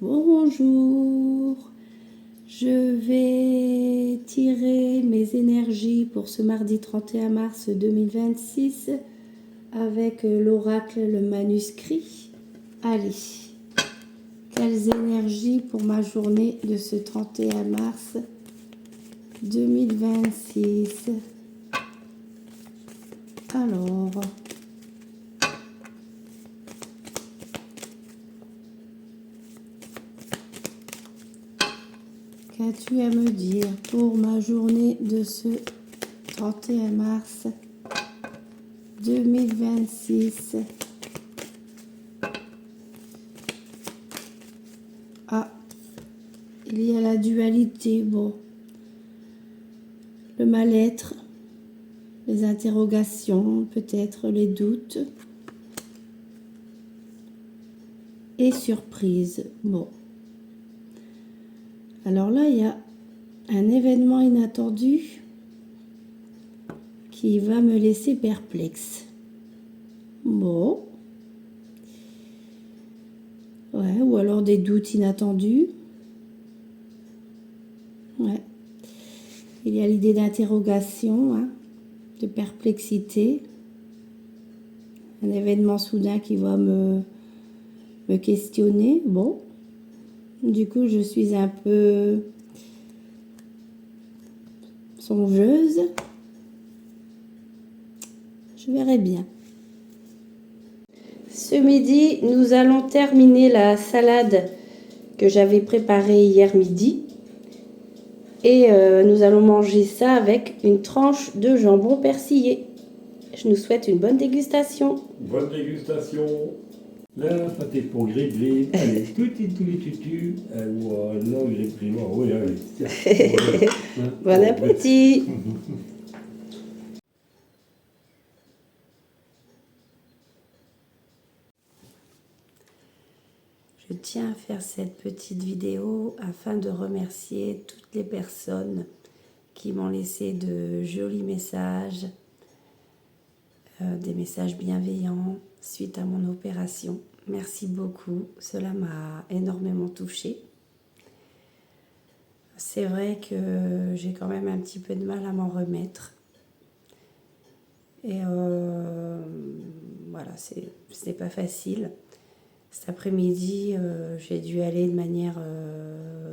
Bonjour, je vais tirer mes énergies pour ce mardi 31 mars 2026 avec l'oracle, le manuscrit. Allez, quelles énergies pour ma journée de ce 31 mars 2026. Alors, qu'as-tu à me dire pour ma journée de ce 31 mars 2026? Ah, il y a la dualité, bon. Le mal-être, les interrogations, peut-être les doutes. Et surprise, bon. Alors là, il y a un événement inattendu qui va me laisser perplexe. Bon. Ouais, ou alors des doutes inattendus. Ouais. Il y a l'idée d'interrogation, hein, de perplexité. Un événement soudain qui va me questionner. Bon. Du coup, je suis un peu songeuse. Je verrai bien. Ce midi, nous allons terminer la salade que j'avais préparée hier midi. Et nous allons manger ça avec une tranche de jambon persillé. Je nous souhaite une bonne dégustation. Bonne dégustation. Là, pâté pour griller. Allez, tous les tutus. Voilà, griller. Oui, allez. Tiens. Bon appétit. Je tiens à faire cette petite vidéo afin de remercier toutes les personnes qui m'ont laissé de jolis messages, des messages bienveillants suite à mon opération. Merci beaucoup, cela m'a énormément touchée. C'est vrai que j'ai quand même un petit peu de mal à m'en remettre. Et voilà, c'est pas facile. Cet après-midi, j'ai dû aller de manière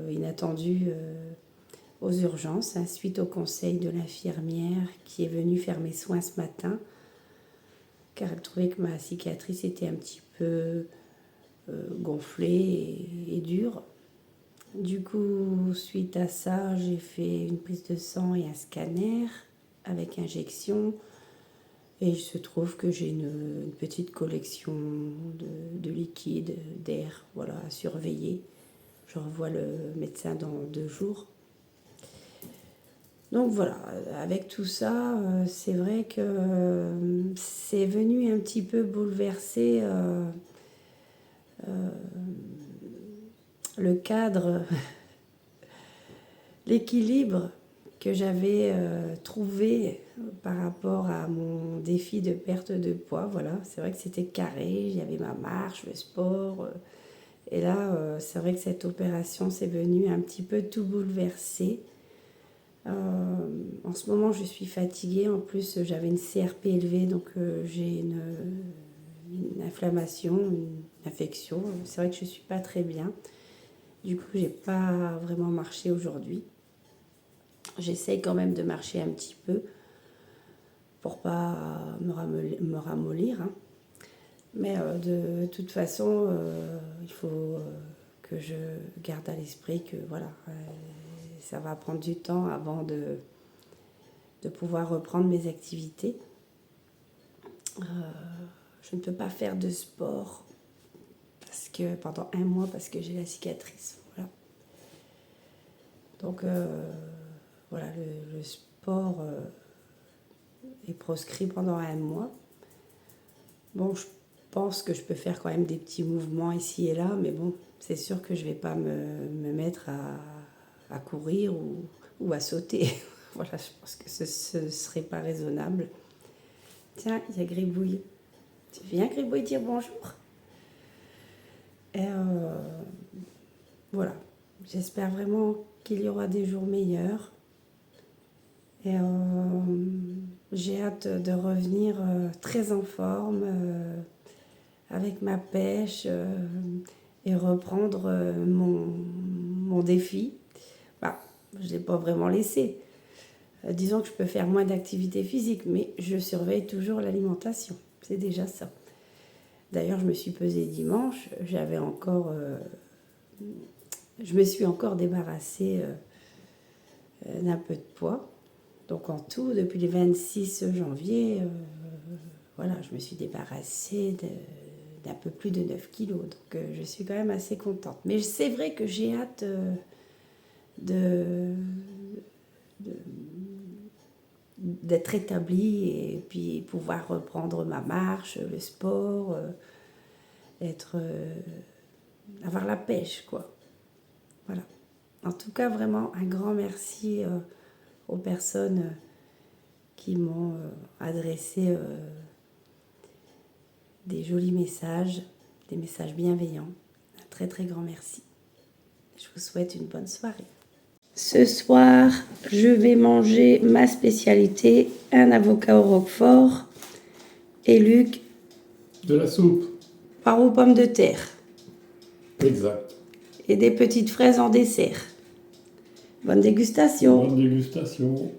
inattendue aux urgences, hein, suite au conseil de l'infirmière qui est venue faire mes soins ce matin, car elle trouvait que ma cicatrice était un petit peu gonflée et dure. Du coup, suite à ça, j'ai fait une prise de sang et un scanner avec injection. Et il se trouve que j'ai une petite collection de liquide, d'air, voilà, à surveiller. Je revois le médecin dans 2 jours. Donc voilà, avec tout ça, c'est vrai que c'est venu un petit peu bouleverser le cadre, l'équilibre que j'avais trouvé par rapport à mon défi de perte de poids. Voilà, c'est vrai que c'était carré, il y avait ma marche, le sport. Et là, c'est vrai que cette opération, c'est venu un petit peu tout bouleverser. En ce moment, je suis fatiguée. En plus, j'avais une CRP élevée, donc j'ai une inflammation, une infection. C'est vrai que je ne suis pas très bien. Du coup, j'ai pas vraiment marché aujourd'hui. J'essaye quand même de marcher un petit peu pour pas me ramollir. Hein. Mais de toute façon, il faut que je garde à l'esprit que voilà, ça va prendre du temps avant de pouvoir reprendre mes activités. Je ne peux pas faire de sport pendant 1 mois parce que j'ai la cicatrice. Voilà. Donc voilà, le sport est proscrit pendant 1 mois. Bon, je pense que je peux faire quand même des petits mouvements ici et là, mais bon, c'est sûr que je ne vais pas me mettre à courir ou à sauter. Voilà, je pense que ce ne serait pas raisonnable. Tiens, il y a Gribouille. Tu viens, Gribouille, dire bonjour? voilà, j'espère vraiment qu'il y aura des jours meilleurs. Et j'ai hâte de revenir très en forme avec ma pêche et reprendre mon défi. Bah, je ne l'ai pas vraiment laissé. Disons que je peux faire moins d'activité physique, mais je surveille toujours l'alimentation. C'est déjà ça. D'ailleurs, je me suis pesée dimanche. Je me suis encore débarrassée d'un peu de poids. Donc en tout, depuis le 26 janvier, voilà, je me suis débarrassée d'un peu plus de 9 kilos. Donc je suis quand même assez contente. Mais c'est vrai que j'ai hâte d'être établie et puis pouvoir reprendre ma marche, le sport, avoir la pêche, quoi. Voilà. En tout cas, vraiment, un grand merci aux personnes qui m'ont adressé des jolis messages, des messages bienveillants. Un très très grand merci. Je vous souhaite une bonne soirée. Ce soir, je vais manger ma spécialité, un avocat au roquefort et Luc. De la soupe. Poire aux pommes de terre. Exact. Et des petites fraises en dessert. Bonne dégustation. Bonne dégustation.